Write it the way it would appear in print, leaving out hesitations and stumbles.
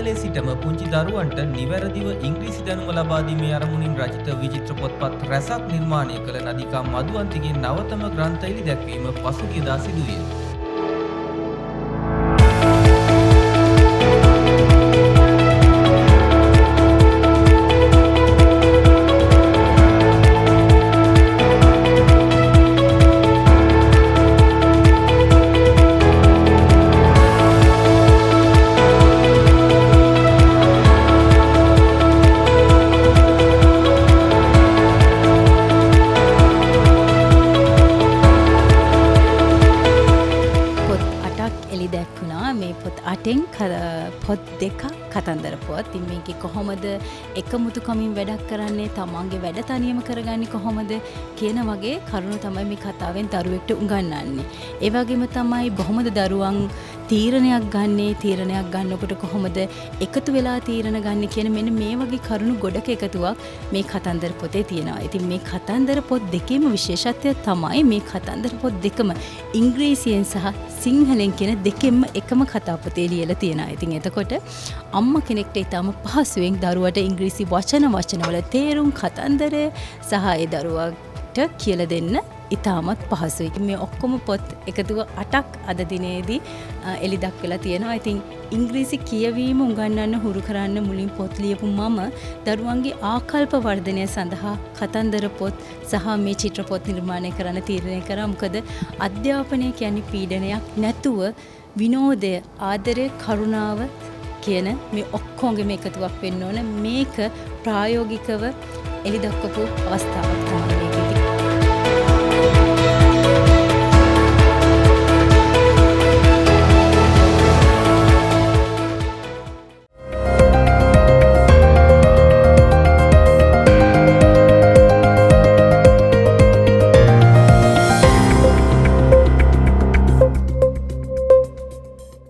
පාසලේ සිටම පුංචි දරුවන්ට නිවැරදිව ඉංග්‍රීසි දැනුම ලබා දීමේ අරමුණින් රචිත විචිත්‍ර පොත්පත් රැසක් නිර්මාණය කළ නදිකා මදුවන්තිගේ නවතම ග්‍රන්ථ එළිදැක්වීම පසුගියදා සිදුවිය. පොත් දෙකක් කතන්දර පොත්. ඉතින් මේකේ කොහොමද එකමුතුකමින් වැඩක් කරන්නේ, තමන්ගේ වැඩ තනියම කරගන්නේ කොහොමද කියන වගේ කරුණු තමයි මේ කතාවෙන් දරුවෙක්ට උගන්වන්නේ. ඒ වගේම තමයි කොහොමද දරුවන් තීරණයක් ගන්නකොට කොහොමද එකතු වෙලා තීරණ ගන්න කියන මෙන්න මේ වගේ කරුණු ගොඩක එකතුවක් මේ කතන්දර පොතේ තියෙනවා. ඉතින් මේ කතන්දර පොත් දෙකේම විශේෂත්වය තමයි මේ කතන්දර පොත් දෙකම ඉංග්‍රීසියෙන් සහ සිංහලෙන් කියන දෙකෙන්ම එකම කතා පොතේ ලියලා තියෙනවා. ඉතින් එතකොට අම්මා කෙනෙක්ට ඊටම පහසුවෙන් දරුවට ඉංග්‍රීසි වචනවල තේරුම් කතන්දරය සහ ඒ දරුවාට කියලා දෙන්න ඉතාමත් පහසුයි. මේ ඔක්කොම පොත් එකතුව 8ක් අද දිනේදී එළි දක්වලා තියෙනවා. ඉතින් ඉංග්‍රීසි කියවීම උගන්වන්න හුරු කරන්න මුලින් පොත් ලියපු මම දරුවන්ගේ ආකල්ප වර්ධනය සඳහා කතන්දර පොත් සහ මේ චිත්‍ර පොත් නිර්මාණය කරන්න තීරණය කරා. මොකද අධ්‍යාපනය කියන්නේ පීඩනයක් නැතුව විනෝදය, ආදරය, කරුණාව කියන මේ ඔක්කොගෙම එකතුවක් වෙන්න ඕන. මේක ප්‍රායෝගිකව එළි දක්වපු අවස්ථාවක් තමයි මේකෙදී.